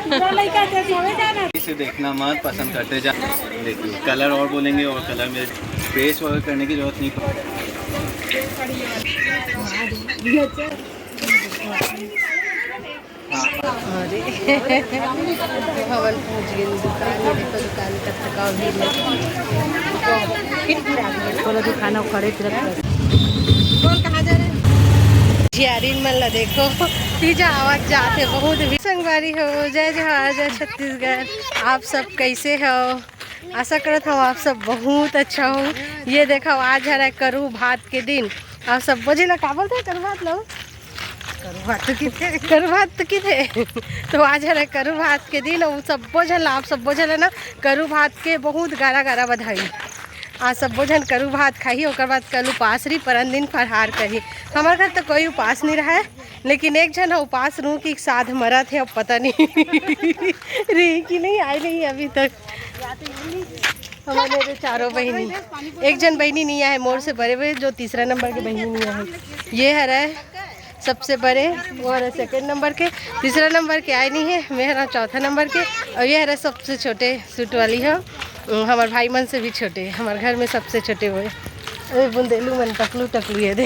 इसे देखना मत, पसंद करते जा। देखिए कलर और बोलेंगे और कलर में फेस वगैरह करने की जरूरत नहीं अरे भवन पहुँच गए दुकान में। देखो दुकान का थकाव भी बोलो खाना खड़े कौन कहाँ जा रहे जियारीन मन ला देखो पिज्जा आवाज जाते बहुत भी संगवारी हो। जय जवाहर जय छत्तीसगढ़। आप सब कैसे हो? आशा करता हूँ आप सब बहुत अच्छा हो। ये देखो आज है करू भात के दिन। आप सब बोझे ला का बोलते करू भात लो करू भात तो किथे तो आज है करू भात के दिन। और सब बोझल आप सब बोझल है ना करू भात के बहुत गारा गारा बधाई। आज सब बोझन करू भात खाही और बाद कल उपास रही परन दिन फरहार कही। हमारे घर तो कोई उपास नहीं रहा है लेकिन एक जन उपास रहूँ कि साध मरा थे अब पता नहीं रही कि नहीं आई नहीं अभी तक। हमारे चारों बहनी एक जन बहनी नहीं आए मोर से बड़े बड़े जो तीसरा नंबर के बहनी नहीं आए। ये है रहे सबसे बड़े और सेकंड नंबर के। तीसरा नंबर के आए नहीं है। मेरा चौथा नंबर के और ये है सबसे छोटे सूट वाली है। हमारे भाई मन से भी छोटे हमारे घर में सबसे छोटे हुए। अरे बुंदेलू मन टकलू टकलू ये दे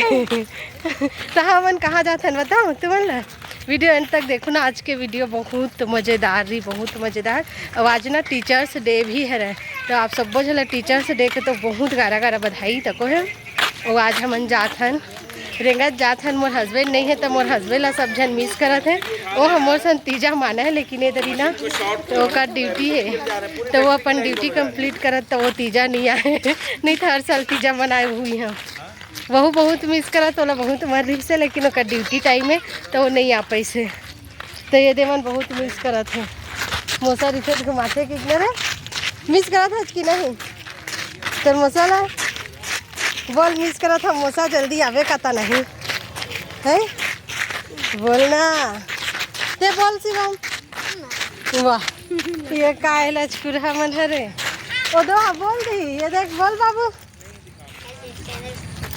तो हाँ मन कहाँ जाते हैं बताओ तुम्हारा वीडियो एंड तक देखो ना। आज के वीडियो बहुत मज़ेदार रही बहुत मज़ेदार। और आज ना टीचर्स डे भी है रहे तो आप सब बोझल टीचर्स डे के तो बहुत गारा गारा बधाई तको है। और आज हम जाथन रेंगत जाथन। मोर हस्बैंड नहीं है तो मोर हस्बैंड ला सब जन मिस करत है। वो हमोर सन तीजा माना है लेकिन ये दरी ना तो का ड्यूटी है तो वो अपन ड्यूटी कंप्लीट करत तो वो तीजा नहीं आए नहीं तो हर साल तीजा मनाए हुई हैं। वह बहुत मिस करत वाला बहुत मर्जी से लेकिन उसका ड्यूटी टाइम है तो वो नहीं आ पैसे तो ये देवन बहुत मिस करत है। मोसा रिथे घुमाते कितना रे मिस करत है कि नहीं तो मसाला बोल मिस करा था मोसा जल्दी आवे का नहीं है बोलना ते बोल शिवम वाह ये काय लचकुरा मन है रे ओ दो बोल दी ये देख बोल बाबू।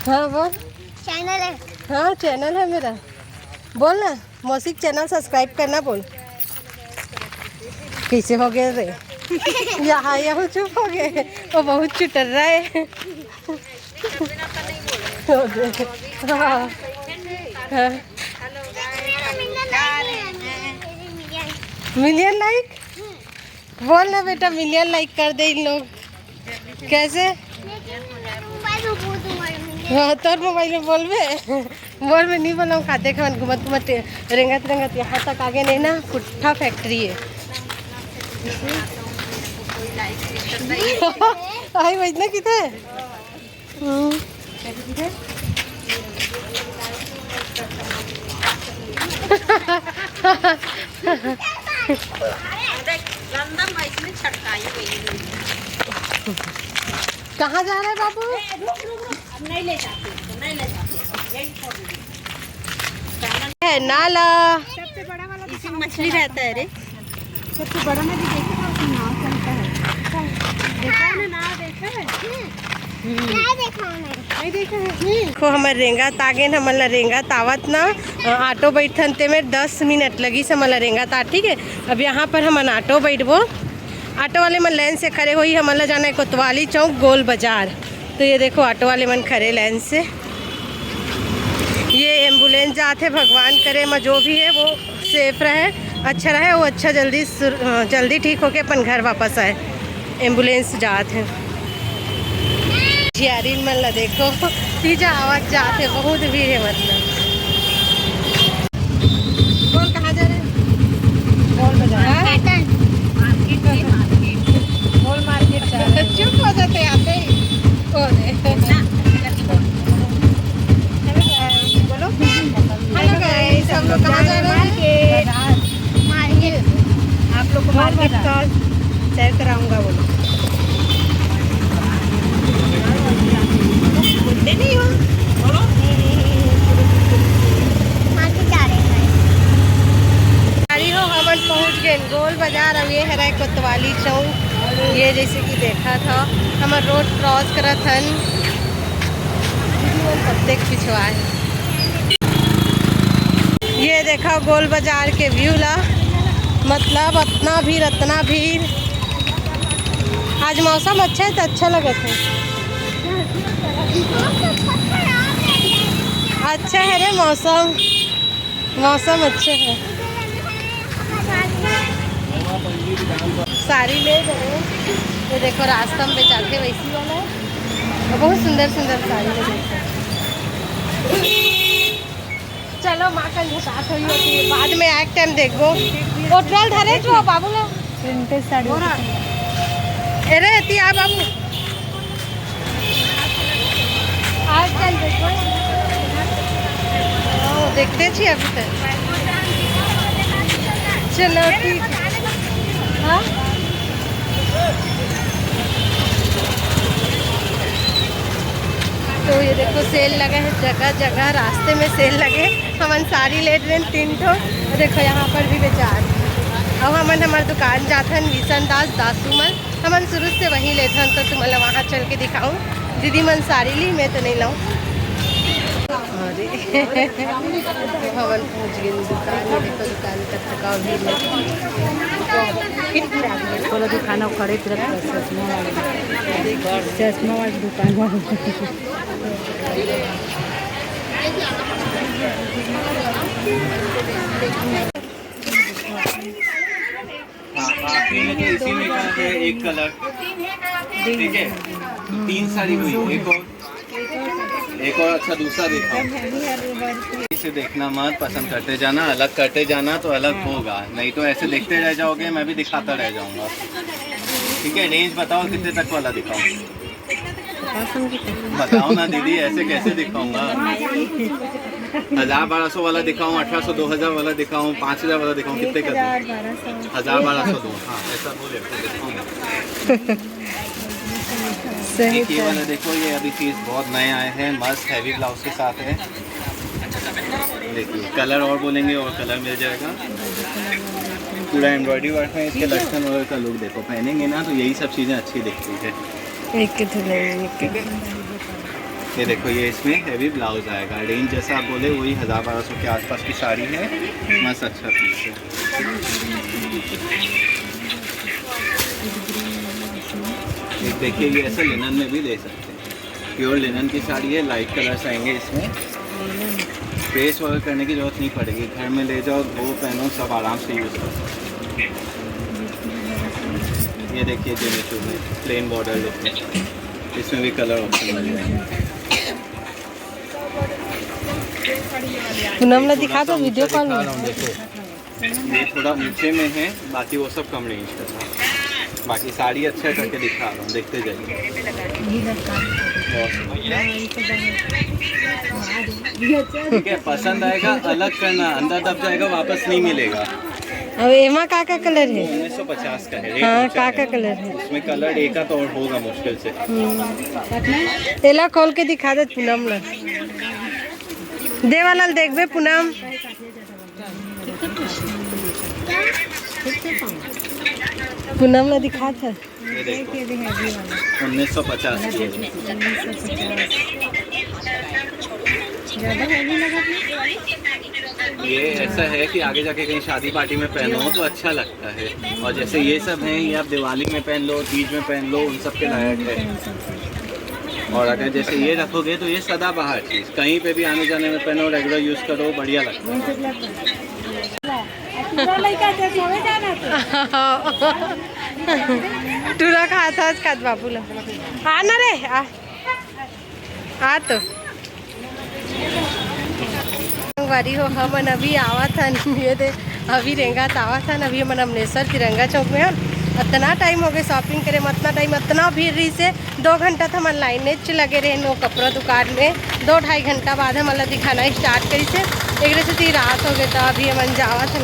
हाँ बोल चैनल है। हाँ चैनल है मेरा बोल ना मौसिक चैनल सब्सक्राइब करना बोल। कैसे हो गए रे यहाँ यहाँ चुप हो गए वो बहुत चुटर रहा है। मिलियन लाइक बोल ना बेटा मिलियन लाइक कर दे इन लोग कैसे। हाँ तोर मोबाइल में बोल में नहीं बोला खाते खान घुमत घुमत रेंगत रेंगत यहाँ तक आगे नहीं ना पुट्ठा फैक्ट्री है। आई बजना किथे कहाँ जा रहे हैं बाबू? नहीं ले जाते है नाला सबसे बड़ा वाला इसमें मछली रहता है रे सबसे बड़ा में भी देखा नाव चलता है देखा ना नाव देखा है देखो हमारे रेंगा तागे न हमारा रेंगा तावत ना ऑटो बैठन ते में 10 मिनट लगी से हमारा रेंगा ता ठीक है। अब यहाँ पर हम ऑटो बैठबो ऑटो वाले मन लाइन से खड़े हुई हमारा जाना है कोतवाली चौक गोल बाजार। तो ये देखो ऑटो वाले मन खड़े लाइन से। ये एम्बुलेंस जाते भगवान करे मैं जो भी है वो सेफ रहे अच्छा रहे वो अच्छा जल्दी ठीक होके अपन घर वापस आए। एम्बुलेंस जाते हैं जियारीन मन ला देखो पिज्जा आवाज जाते बहुत भीड़ है मतलब। बोल कहाँ जा रहे बोल बाजार बोल मार्केट जा रहे चुप हो जाते आते बोलो हेलो गाइस हम लोग कहाँ जा रहे हैं मार्केट। आप लोग को मार्केट का सैर कराऊंगा बोलो नहीं हो मार्केट जा रहे हैं हो हम पहुँच गए गोल बाजार। अब ये है कोतवाली चौक ये जैसे कि देखा था हम रोड क्रॉस करा था प्रत्येक पिछवा है। ये देखा गोल बाजार के व्यू ला मतलब इतना भीड़। आज मौसम अच्छा है तो अच्छा लगा था। अच्छा है रे मौसम, मौसम अच्छा है। साड़ी ले गए, ये देखो रास्ता में बेचाते वैसी वाला है और बहुत सुंदर सुंदर साड़ी है। देखो चलो माँ का साथ हुई होती है, बाद में एक टाइम देखो होटल धरे जो बाबू लो प्रिंटेड साड़ी अरे एती आ बाबू आज टाइम देखो देखते छी अभी तक। चलो ठीक है। हाँ तो ये देखो सेल लगा है, जगह जगह रास्ते में सेल लगे। हमन साड़ी ले रहे हैं 3 ठो, देखो यहाँ पर भी बेचार। अब हमन हमारे दुकान जाथन विसन दास मन, हमन शुरू से वहीं लेते हैं। तो तुम्हें वहाँ चल के दिखाऊँ। दीदी मन साड़ी ली, मैं तो नहीं लाऊँ। अरे हमन पहुँच गए दुकान में। देखो दुकान तक थकाव भी थोड़ा दुकान खड़े चश्मा वाली दुकान। इसी में का है एक कलर, ठीक है 3 साड़ी हुई, एक और अच्छा दूसरा दिखाओ। इसे देखना मत, पसंद करते जाना, अलग करते जाना तो अलग होगा, नहीं तो ऐसे देखते रह जाओगे, मैं भी दिखाता रह जाऊंगा। ठीक है रेंज बताओ कितने तक वाला दिखाऊं? बताओ ना दीदी, ऐसे कैसे दिखाऊंगा? 1000-1200 वाला दिखाऊं, 1800 2000 वाला दिखाऊं, 5000 वाला दिखाऊं, कितने का दूं? 1000-1200 दूं। हाँ ऐसा बोले तो दिखाऊंगा। ये वाला देखो, ये अभी चीज़ बहुत नए आए हैं, मस्त हैवी ब्लाउज के साथ है। देखिए कलर और बोलेंगे और कलर मिल जाएगा। पूरा एम्ब्रॉयडरी वर्क में, इसके लटकन वगैरह का लुक देखो, पहनेंगे ना तो यही सब चीज़ें अच्छी दिखती है। ये देखो ये इसमें हैवी ब्लाउज आएगा, रेंज जैसा आप बोले वही 1000-1200 के आसपास की साड़ी है, मस्त अच्छा पीस है। एक देखिए ये ऐसा लिनन में भी ले सकते हैं, प्योर लिनन की साड़ी है, लाइट कलर्स आएंगे इसमें। प्रेस वगैरह करने की जरूरत नहीं पड़ेगी, घर में ले जाओ, धो पहनो, सब आराम से यूज़ कर सकते हैं। ये देखिए जेमिचू में प्लेन बॉर्डर लुक में, इसमें भी कलर ऑप्शन मिल जाएंगे। पूनम ने दिखा दो वीडियो कॉल में। देखो ये थोड़ा ऊंचे में है, बाकी वो सब कम रेंज का था। बाकी साड़ी अच्छा करके दिखा रहा हूँ, देखते जाइए। ठीक है पसंद आएगा, अलग करना, अंदर दब जाएगा वापस नहीं मिलेगा। अब एमा का कलर है? 1950 का है। हाँ का कलर है? इसमें कलर एक तो और होगा मुश्किल से। एला खोल के दिखा दे पूनम ला, दे वाला देखबे पूनम। पूनम ने दिखा था, 1950 ये ऐसा है कि आगे जाके कहीं शादी पार्टी में पहनो तो अच्छा लगता है। और जैसे ये सब हैं, ये आप दिवाली में पहन लो, तीज में पहन लो, उन सब के लायक है। और अगर जैसे ये रखोगे तो ये सदाबहार चीज़, कहीं पे भी आने जाने में पहनो, रेगुलर यूज़ करो, बढ़िया लगता है। टूरा खा था आज खात बाबूला आ ना रे आ तो वारी हो। हमन अभी आवा था, ये दे अभी रेंगा आवा था, अभी हमन अमलेश्वर तिरंगा चौक में हन। इतना टाइम हो गए शॉपिंग करे में, इतना टाइम इतना भीड़ रही से 2 घंटा था हमन लाइने च लगे रहे नो कपड़ा दुकान में। 2-2.5 घंटा बाद हमन दिखाना स्टार्ट करी से, एक से रात हो गए। तो अभी हमन जावा था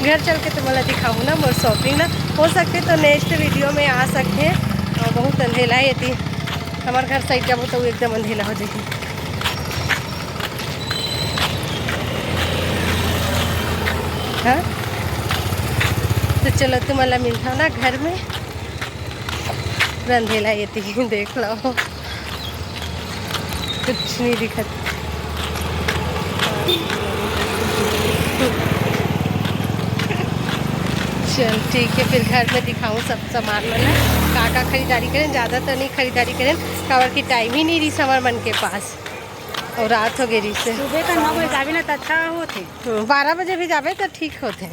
घर चल के तुम्हें दिखाऊँ ना मोर शॉपिंग ना। हो सकते तो नेक्स्ट वीडियो में आ सकते हैं। और बहुत अंधेला है थी हमारे घर साइड जाबो तो एकदम अंधेला हो जाएगी। हाँ तो चलो तुम्हारा मिलता ना घर में, अंधेला ये थी देख लो, कुछ नहीं दिखत। चल ठीक है, फिर घर में दिखाऊँ सब सामान वाला का खरीदारी करें। ज़्यादा तो नहीं खरीदारी करें, काबर की टाइम ही नहीं रही समर मन के पास, और रात हो गई रही से। सुबह का 9 बजे जाबे ना तो अच्छा होते। 12 बजे भी जाबे तो ठीक होते।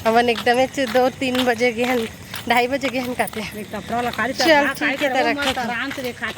हमन एकदम 2-3 बजे गहन, 2:30 बजे गहन काते। कपड़ा वाला खाली चल ठीक है, तो रखो। आराम से देखा